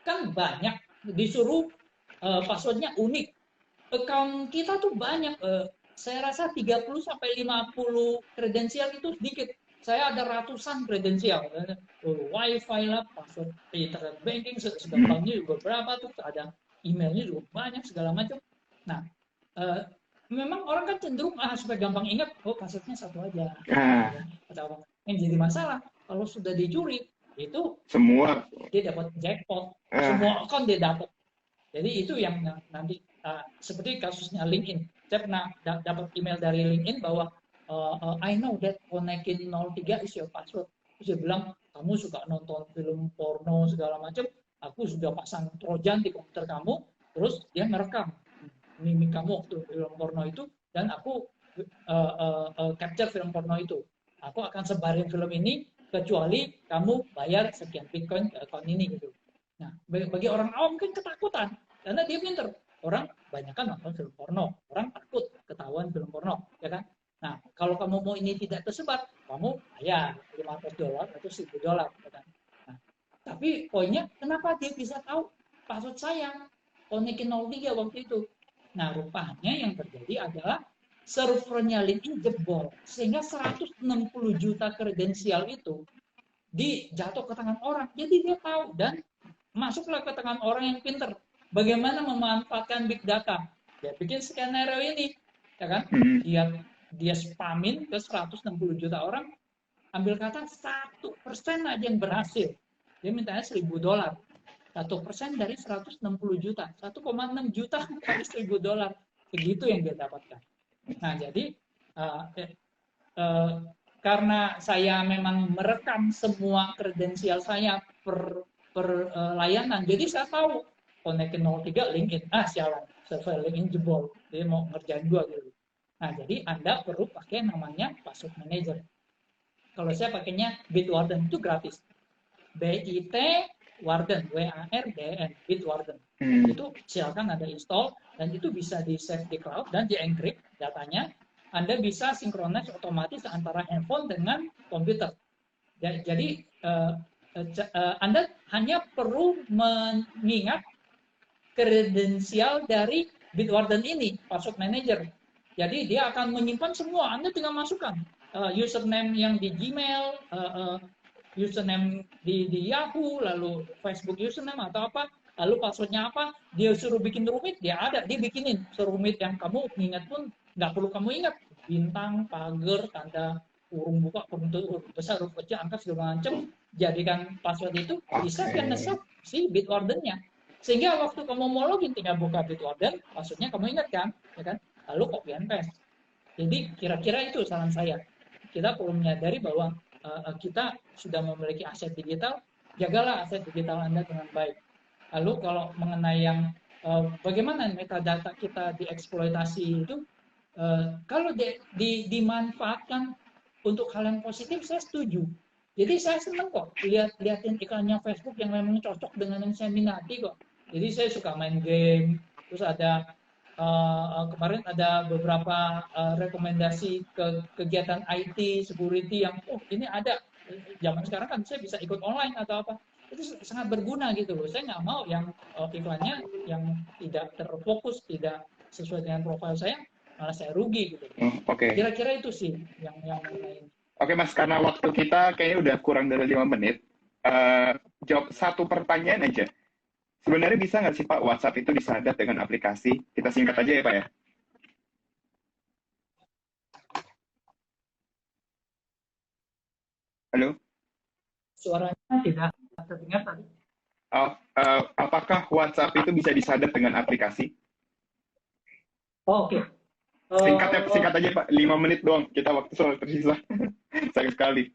kan banyak disuruh passwordnya unik. Account kita tuh banyak, saya rasa 30 sampai 50 kredensial itu sedikit. Saya ada ratusan kredensial, wifi lah, password internet banking, segampangnya juga berapa tuh, ada emailnya juga banyak segala macam. Nah, memang orang kan cenderung supaya gampang ingat, passwordnya satu aja. Yang jadi masalah kalau sudah dicuri, itu semua dia dapat jackpot, semua account dia dapat. Jadi itu yang nanti seperti kasusnya LinkedIn. Saya pernah dapat email dari LinkedIn bahwa I know that Konekin 03 is your password. Terus dia bilang, kamu suka nonton film porno segala macam, aku sudah pasang trojan di komputer kamu, terus dia merekam mimik kamu waktu film porno itu, dan aku capture film porno itu. Aku akan sebarin film ini kecuali kamu bayar sekian Bitcoin ke akun ini gitu. Nah, bagi orang awam kan ketakutan, karena dia pinter. Orang banyak kan nonton film porno, orang takut ketahuan film porno, ya kan? Nah, kalau kamu mau ini tidak tersebar, kamu bayar $500 atau $1.000, ya kan? Nah, tapi poinnya, kenapa dia bisa tahu password saya? Konekin 03 waktu itu. Nah, rupanya yang terjadi adalah servernya LinkedIn jebol, sehingga 160 juta kredensial itu dijatuh ke tangan orang. Jadi dia tahu, dan masuklah ke tangan orang yang pinter. Bagaimana memanfaatkan big data? Dia bikin skenario ini, ya kan? Dia spamin ke 160 juta orang, ambil kata 1% aja yang berhasil. Dia mintanya $1.000. 1% dari 160 juta, 1,6 juta kali $1.000. Begitu yang dia dapatkan. Nah, jadi karena saya memang merekam semua kredensial saya per layanan, jadi saya tahu Konekin 03 LinkedIn, sialan, server LinkedIn jebol, dia mau ngerjain gua gitu. Nah, jadi Anda perlu pakai namanya password manager. Kalau saya pakainya Bitwarden, itu gratis. BIT Warden, WARDN, Bitwarden. Itu silakan Anda install, dan itu bisa di-save di cloud dan di-encrypt datanya. Anda bisa sinkronis otomatis antara handphone dengan komputer. Jadi Anda hanya perlu mengingat kredensial dari Bitwarden ini, password manager. Jadi dia akan menyimpan semua, Anda tinggal masukkan username yang di Gmail, username di Yahoo, lalu Facebook username atau apa, lalu passwordnya apa, dia suruh bikin rumit, dia ada, dia bikinin serumit yang kamu ingat pun nggak perlu kamu ingat, bintang, pagar, tanda kurung buka, kurung tutup, huruf besar, huruf kecil, angka segala macam, jadikan password itu bisa kan nge-save si Bitwardennya. Sehingga waktu kamu mau login tinggal buka Bitwarden, passwordnya kamu ingat kan, ya kan? Lalu copy and paste. Jadi kira-kira itu saran saya. Kita perlu menyadari bahwa kita sudah memiliki aset digital, jagalah aset digital Anda dengan baik. Lalu kalau mengenai yang bagaimana metadata kita dieksploitasi itu, kalau dimanfaatkan untuk hal yang positif, saya setuju. Jadi saya senang kok liatin iklannya Facebook yang memang cocok dengan yang saya minati kok. Jadi saya suka main game, terus ada kemarin ada beberapa rekomendasi ke kegiatan IT, security yang ini ada. Zaman sekarang kan saya bisa ikut online atau apa. Itu sangat berguna gitu loh. Saya nggak mau yang iklannya yang tidak terfokus, tidak sesuai dengan profil saya, malah saya rugi gitu. Oke. Kira-kira itu sih yang mengenai. Oke Mas, karena waktu kita kayaknya udah kurang dari 5 menit, jawab satu pertanyaan aja. Sebenarnya bisa nggak sih Pak WhatsApp itu disadap dengan aplikasi? Kita singkat aja ya Pak ya. Halo? Suaranya tidak terdengar tadi. Apakah WhatsApp itu bisa disadap dengan aplikasi? Oh, oke. Singkat aja Pak, 5 menit doang. Kita waktu selalu tersisa. Sayang sekali.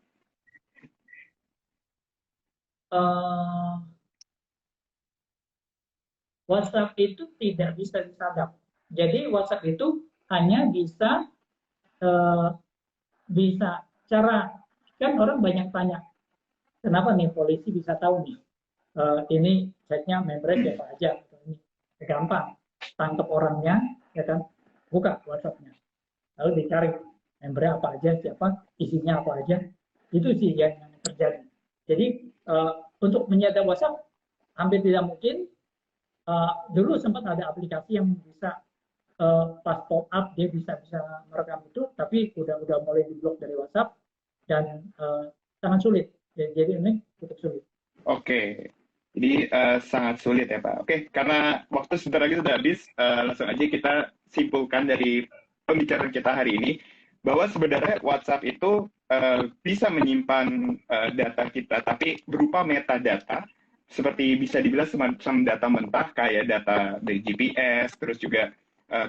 WhatsApp itu tidak bisa disadap. Jadi WhatsApp itu hanya bisa cara, kan orang banyak tanya, kenapa nih polisi bisa tahu nih ini chatnya membernya siapa aja. Ini gampang, tangkap orangnya, ya kan, buka WhatsApp-nya, lalu dicari membernya apa aja, siapa, isinya apa aja. Itu sih yang terjadi. Jadi untuk menyadap WhatsApp hampir tidak mungkin. Dulu sempat ada aplikasi yang bisa pas pop up dia bisa merekam itu, tapi udah mulai diblok dari WhatsApp dan sangat sulit. Jadi ini cukup sulit. Oke, jadi sangat sulit ya Pak. Oke, karena waktu sebentar lagi sudah habis, langsung aja kita simpulkan dari pembicaraan kita hari ini bahwa sebenarnya WhatsApp itu bisa menyimpan data kita, tapi berupa metadata. Seperti bisa dibilang semacam data mentah kayak data dari GPS, terus juga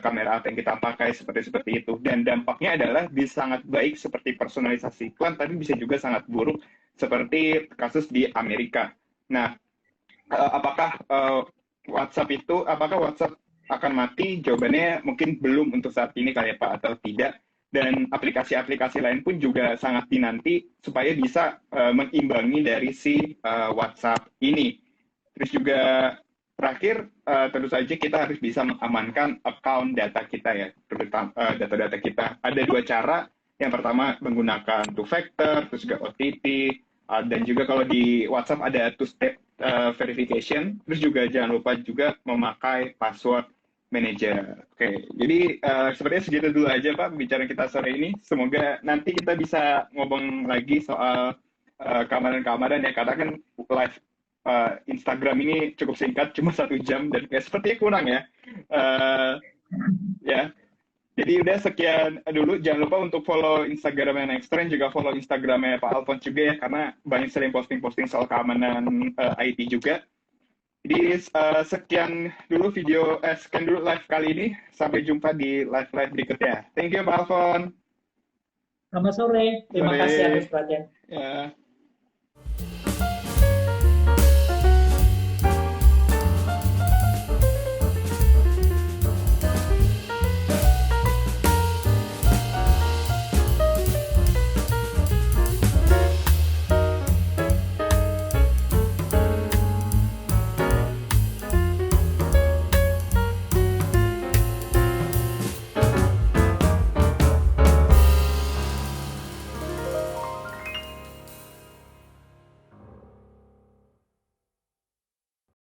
kamera apa yang kita pakai seperti itu. Dan dampaknya adalah bisa sangat baik seperti personalisasi iklan, tapi bisa juga sangat buruk seperti kasus di Amerika. Nah, apakah WhatsApp akan mati? Jawabannya mungkin belum untuk saat ini kali ya Pak, atau tidak. Dan aplikasi-aplikasi lain pun juga sangat dinanti supaya bisa mengimbangi dari si WhatsApp ini. Terus juga terakhir, tentu saja kita harus bisa mengamankan account data kita ya, terutama data-data kita. Ada 2 cara. Yang pertama menggunakan two factor, terus juga OTP, dan juga kalau di WhatsApp ada two-step verification. Terus juga jangan lupa juga memakai password manager. Oke, jadi sepertinya segitu dulu aja Pak pembicaraan kita sore ini. Semoga nanti kita bisa ngomong lagi soal keamanan-keamanan ya, karena kan live Instagram ini cukup singkat, cuma 1 jam dan ya sepertinya kurang ya. Ya, jadi udah sekian dulu. Jangan lupa untuk follow Instagramnya Nextrend, juga follow Instagramnya Pak Alphonse juga ya, karena banyak sering posting-posting soal keamanan IT juga. Jadi sekian dulu sekian dulu live kali ini. Sampai jumpa di live-live berikutnya. Thank you Pak Alphonse. Selamat sore. Terima kasih atas perhatian. Ya.